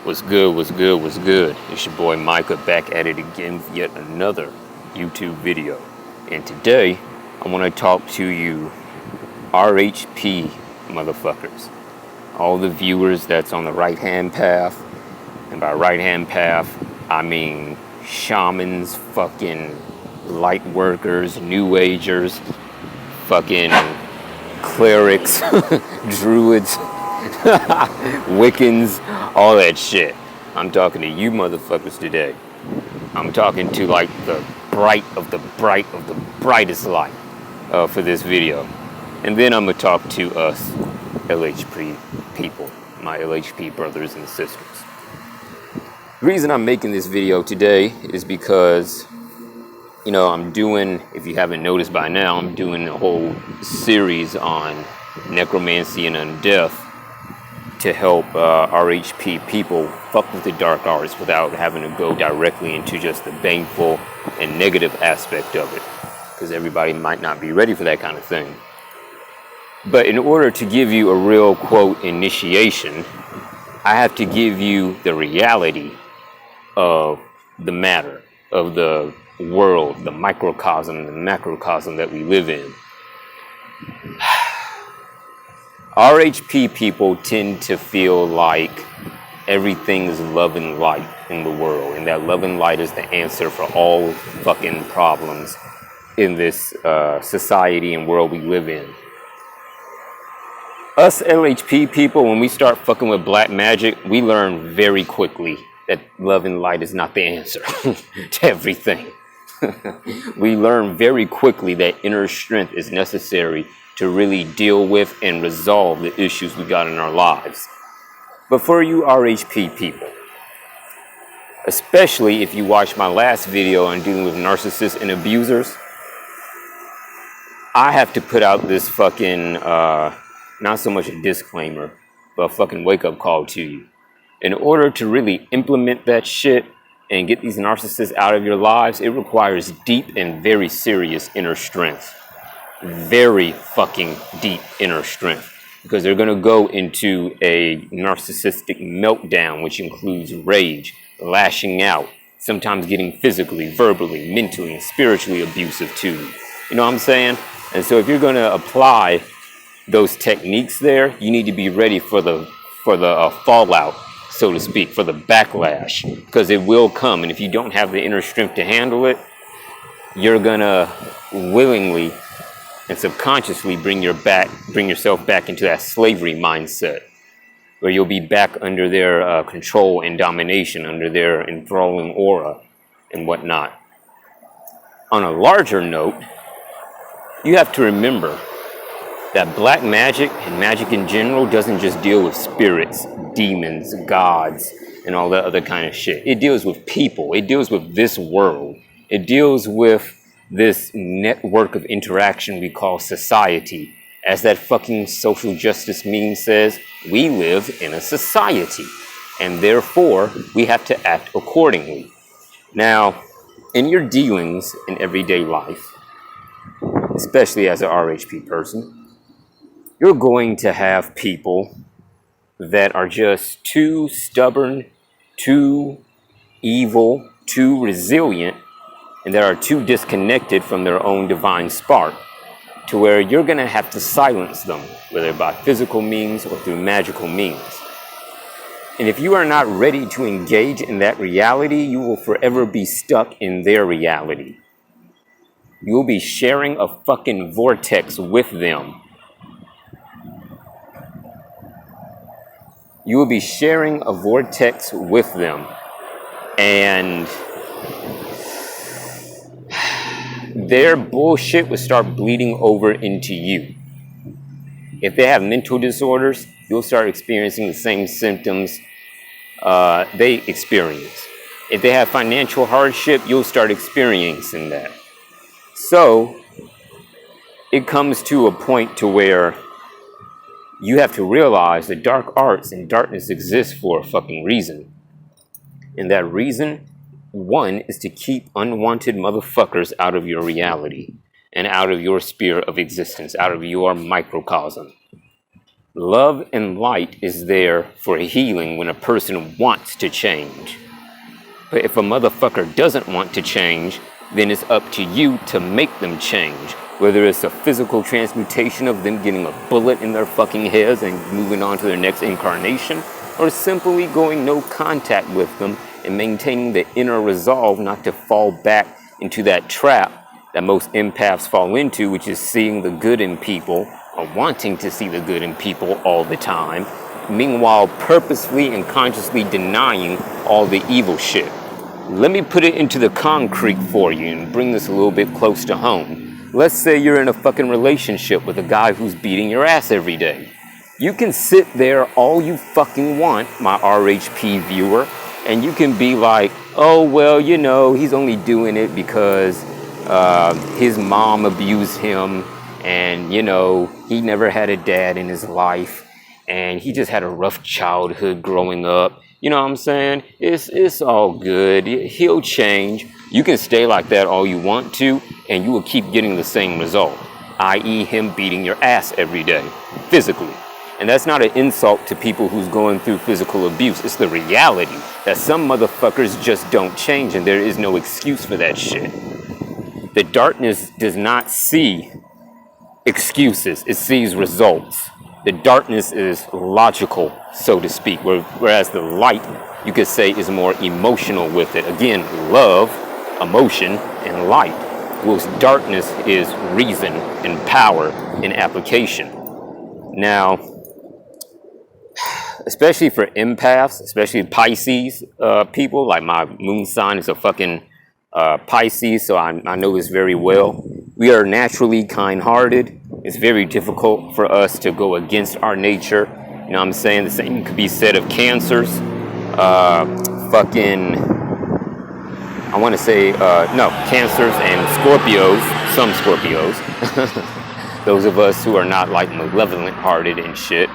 What's good, what's good, what's good? It's your boy Micah back at it again with yet another YouTube video. And today, I want to talk to you RHP motherfuckers. All the viewers that's on the right-hand path. And by right-hand path, I mean shamans, fucking light workers, new agers, fucking clerics, druids, Wiccans, all that shit. I'm talking to you motherfuckers today. I'm talking to like the bright of the brightest light for this video. And then I'm gonna talk to us LHP people, my LHP brothers and sisters. The reason I'm making this video today is because, you know, I'm doing, if you haven't noticed by now, I'm doing a whole series on Necromancy and Undeath to help RHP people fuck with the dark arts without having to go directly into just the baneful and negative aspect of it, because everybody might not be ready for that kind of thing. But in order to give you a real, quote, initiation, I have to give you the reality of the matter, of the world, the microcosm, the macrocosm that we live in. RHP people tend to feel like everything is love and light in the world, and that love and light is the answer for all fucking problems in this society and world we live in. Us LHP people, when we start fucking with black magic, we learn very quickly that love and light is not the answer to everything. We learn very quickly that inner strength is necessary to really deal with and resolve the issues we got in our lives. But for you RHP people, especially if you watched my last video on dealing with narcissists and abusers, I have to put out this fucking, not so much a disclaimer, but a fucking wake-up call to you. In order to really implement that shit and get these narcissists out of your lives, it requires deep and very serious inner strength. Very fucking deep inner strength, because they're going to go into a narcissistic meltdown, which includes rage, lashing out, sometimes getting physically, verbally, mentally, and spiritually abusive to you. You know what I'm saying? And so if you're going to apply those techniques there, you need to be ready for the fallout, so to speak, for the backlash, because it will come. And if you don't have the inner strength to handle it, you're going to willingly and subconsciously bring yourself back into that slavery mindset, where you'll be back under their control and domination, under their enthralling aura and whatnot. On a larger note, you have to remember that black magic and magic in general doesn't just deal with spirits, demons, gods, and all that other kind of shit. It deals with people. It deals with this world. It deals with this network of interaction we call society. As that fucking social justice meme says, we live in a society, and therefore we have to act accordingly. Now, in your dealings in everyday life, especially as an RHP person, you're going to have people that are just too stubborn, too evil, too resilient, and that are too disconnected from their own divine spark, to where you're going to have to silence them, whether by physical means or through magical means. And if you are not ready to engage in that reality, you will forever be stuck in their reality. You will be sharing a fucking vortex with them. You will be sharing a vortex with them, and their bullshit will start bleeding over into you. If they have mental disorders, you'll start experiencing the same symptoms they experience. If they have financial hardship, you'll start experiencing that. So it comes to a point to where you have to realize that dark arts and darkness exist for a fucking reason. And that reason, one, is to keep unwanted motherfuckers out of your reality and out of your sphere of existence, out of your microcosm. Love and light is there for healing when a person wants to change. But if a motherfucker doesn't want to change, then it's up to you to make them change. Whether it's a physical transmutation of them getting a bullet in their fucking heads and moving on to their next incarnation, or simply going no contact with them and maintaining the inner resolve not to fall back into that trap that most empaths fall into, which is seeing the good in people or wanting to see the good in people all the time, meanwhile purposefully and consciously denying all the evil shit. Let me put it into the concrete for you and bring this a little bit close to home. Let's say you're in a fucking relationship with a guy who's beating your ass every day. You can sit there all you fucking want, my RHP viewer, and you can be like, oh, well, you know, he's only doing it because his mom abused him, and, you know, he never had a dad in his life, and he just had a rough childhood growing up. You know what I'm saying? It's all good. He'll change. You can stay like that all you want to, and you will keep getting the same result, i.e. him beating your ass every day, physically. And that's not an insult to people who's going through physical abuse. It's the reality that some motherfuckers just don't change, and there is no excuse for that shit. The darkness does not see excuses. It sees results. The darkness is logical, so to speak, whereas the light, you could say, is more emotional with it. Again, love, emotion, and light, whilst darkness is reason and power in application. Now, especially for empaths, especially Pisces people, like my moon sign is a fucking Pisces, so I know this very well. We are naturally kind-hearted. It's very difficult for us to go against our nature. You know what I'm saying? The same could be said of Cancers. Cancers and Scorpios. Some Scorpios. Those of us who are not like malevolent-hearted and shit.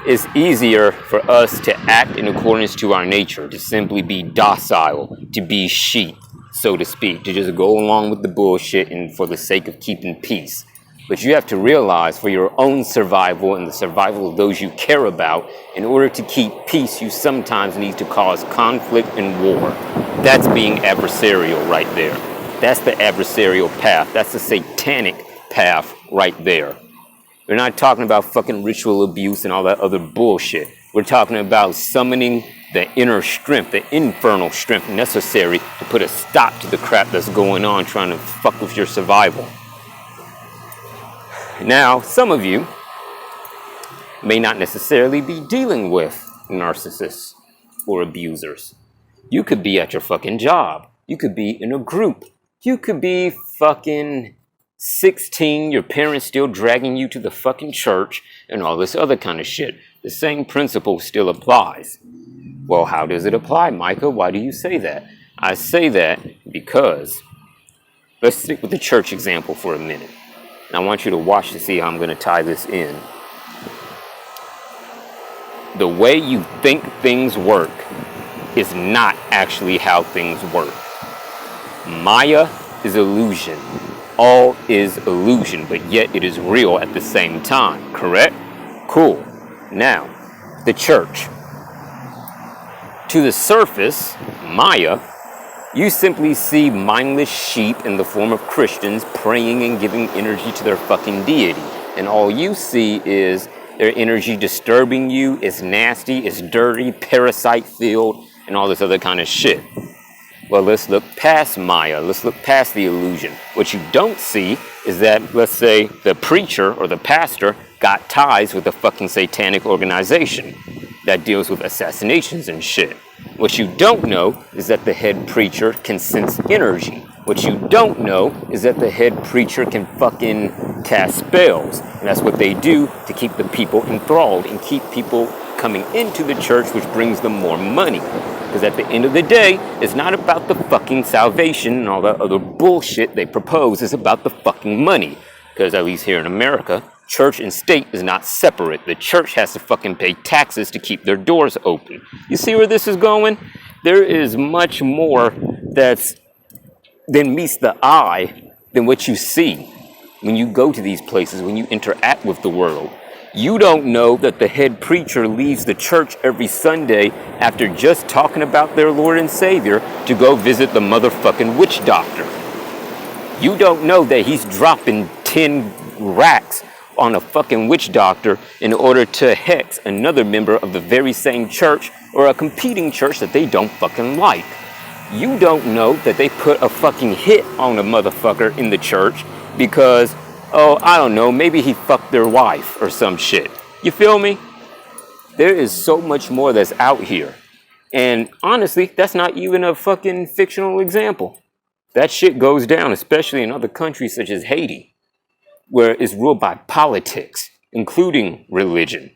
It's easier for us to act in accordance to our nature, to simply be docile, to be sheep, so to speak, to just go along with the bullshit and for the sake of keeping peace. But you have to realize for your own survival and the survival of those you care about, in order to keep peace, you sometimes need to cause conflict and war. That's being adversarial right there. That's the adversarial path. That's the satanic path right there. We're not talking about fucking ritual abuse and all that other bullshit. We're talking about summoning the inner strength, the infernal strength necessary to put a stop to the crap that's going on trying to fuck with your survival. Now, some of you may not necessarily be dealing with narcissists or abusers. You could be at your fucking job. You could be in a group. You could be fucking 16, your parents still dragging you to the fucking church and all this other kind of shit. The same principle still applies. Well, how does it apply, Micah? Why do you say that? I say that because, let's stick with the church example for a minute. And I want you to watch to see how I'm going to tie this in. The way you think things work is not actually how things work. Maya is illusion. All is illusion, but yet it is real at the same time, correct? Cool. Now, the church. To the surface, Maya, you simply see mindless sheep in the form of Christians praying and giving energy to their fucking deity. And all you see is their energy disturbing you, it's nasty, it's dirty, parasite-filled, and all this other kind of shit. Well, let's look past Maya. Let's look past the illusion. What you don't see is that, let's say, the preacher or the pastor got ties with a fucking satanic organization that deals with assassinations and shit. What you don't know is that the head preacher can sense energy. What you don't know is that the head preacher can fucking cast spells. And that's what they do to keep the people enthralled and keep people coming into the church, which brings them more money. Because at the end of the day, it's not about the fucking salvation and all that other bullshit they propose. It's about the fucking money. Because at least here in America, church and state is not separate. The church has to fucking pay taxes to keep their doors open. You see where this is going? There is much more than meets the eye than what you see when you go to these places, when you interact with the world. You don't know that the head preacher leaves the church every Sunday after just talking about their Lord and Savior to go visit the motherfucking witch doctor. You don't know that he's dropping 10 racks on a fucking witch doctor in order to hex another member of the very same church or a competing church that they don't fucking like. You don't know that they put a fucking hit on a motherfucker in the church because, oh, I don't know, maybe he fucked their wife or some shit. You feel me? There is so much more that's out here. And honestly, that's not even a fucking fictional example. That shit goes down, especially in other countries such as Haiti, where it's ruled by politics, including religion.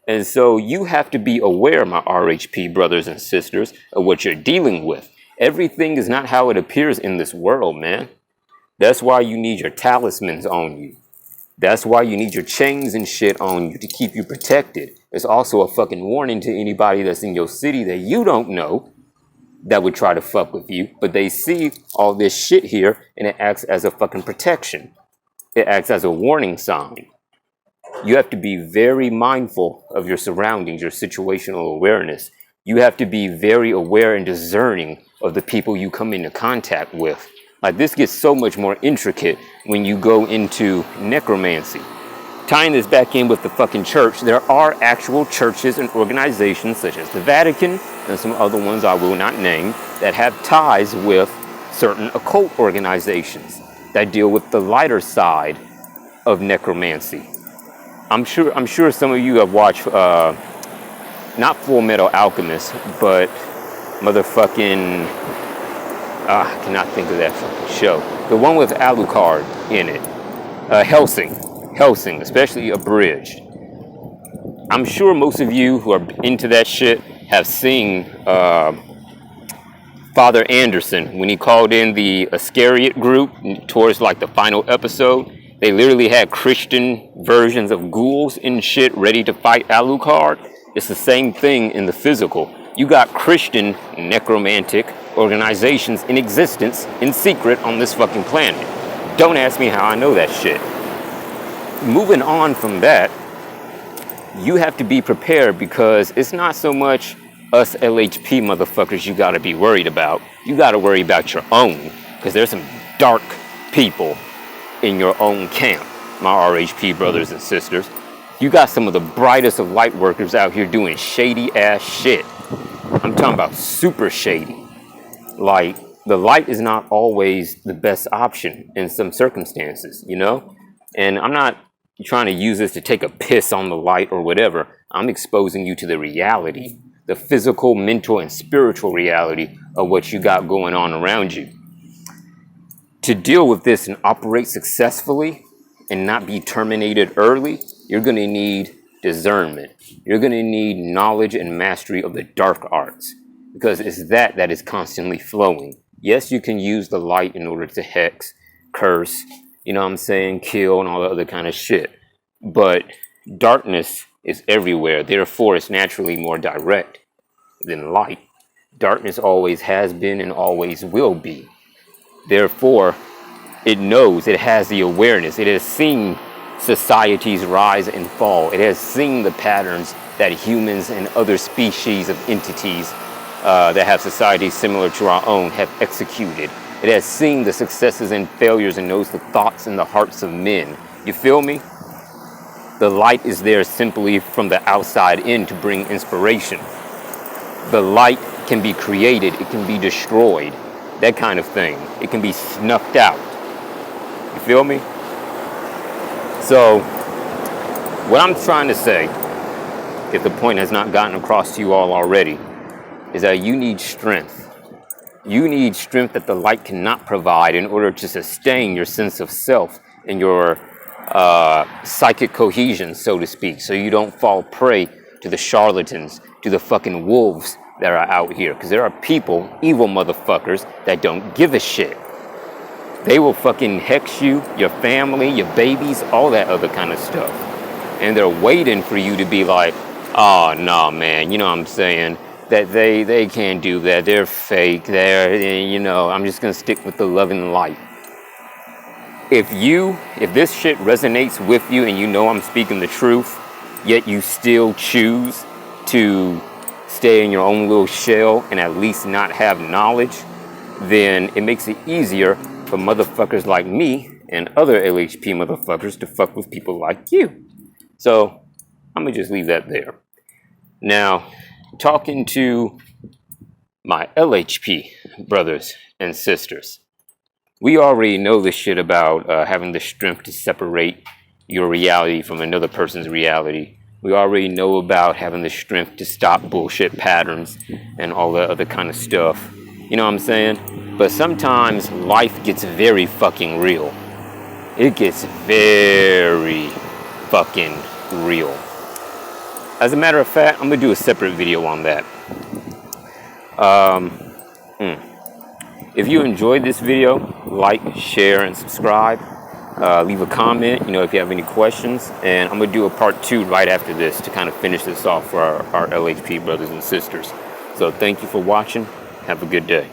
And so you have to be aware, my RHP brothers and sisters, of what you're dealing with. Everything is not how it appears in this world, man. That's why you need your talismans on you. That's why you need your chains and shit on you to keep you protected. It's also a fucking warning to anybody that's in your city that you don't know that would try to fuck with you, but they see all this shit here and it acts as a fucking protection. It acts as a warning sign. You have to be very mindful of your surroundings, your situational awareness. You have to be very aware and discerning of the people you come into contact with. Like, this gets so much more intricate when you go into necromancy. Tying this back in with the fucking church, there are actual churches and organizations such as the Vatican and some other ones I will not name that have ties with certain occult organizations that deal with the lighter side of necromancy. I'm sure some of you have watched not Full Metal Alchemist, but motherfucking I cannot think of that fucking show. The one with Alucard in it. Helsing, especially Abridged. I'm sure most of you who are into that shit have seen Father Anderson when he called in the Iscariot group towards like the final episode. They literally had Christian versions of ghouls and shit ready to fight Alucard. It's the same thing in the physical. You got Christian necromantic organizations in existence in secret on this fucking planet. Don't ask me how I know that shit. Moving on from that, you have to be prepared because it's not so much us LHP motherfuckers you gotta be worried about. You gotta worry about your own, because there's some dark people in your own camp, my RHP brothers and sisters. You got some of the brightest of light workers out here doing shady ass shit. I'm talking about super shady. Like, the light is not always the best option in some circumstances, you know? And I'm not trying to use this to take a piss on the light or whatever. I'm exposing you to the reality, the physical, mental, and spiritual reality of what you got going on around you. To deal with this and operate successfully and not be terminated early, you're going to need discernment. You're going to need knowledge and mastery of the dark arts, because it's that is constantly flowing. Yes, you can use the light in order to hex, curse, you know what I'm saying, kill, and all the other kind of shit. But darkness is everywhere. Therefore, it's naturally more direct than light. Darkness always has been and always will be. Therefore, it knows, it has the awareness, it has seen societies rise and fall. It has seen the patterns that humans and other species of entities that have societies similar to our own have executed. It has seen the successes and failures and knows the thoughts and the hearts of men. You feel me? The light is there simply from the outside in to bring inspiration. The light can be created, it can be destroyed, that kind of thing. It can be snuffed out. You feel me? So, what I'm trying to say, if the point has not gotten across to you all already, is that you need strength. You need strength that the light cannot provide in order to sustain your sense of self and your psychic cohesion, so to speak, so you don't fall prey to the charlatans, to the fucking wolves that are out here. Because there are people, evil motherfuckers, that don't give a shit. They will fucking hex you, your family, your babies, all that other kind of stuff. And they're waiting for you to be like, oh, no, man, you know what I'm saying? That they can't do that. They're fake. You know, I'm just going to stick with the love and light. if this shit resonates with you and you know I'm speaking the truth, yet you still choose to stay in your own little shell and at least not have knowledge, then it makes it easier for motherfuckers like me and other LHP motherfuckers to fuck with people like you. So I'm gonna just leave that there. Now, talking to my LHP brothers and sisters, we already know this shit about having the strength to separate your reality from another person's reality. We already know about having the strength to stop bullshit patterns and all that other kind of stuff. You know what I'm saying? But sometimes life gets very fucking real. It gets very fucking real. As a matter of fact, I'm gonna do a separate video on that. If you enjoyed this video, like, share, and subscribe. Leave a comment, if you have any questions. And I'm going to do a part 2 right after this to kind of finish this off for our LHP brothers and sisters. So thank you for watching. Have a good day.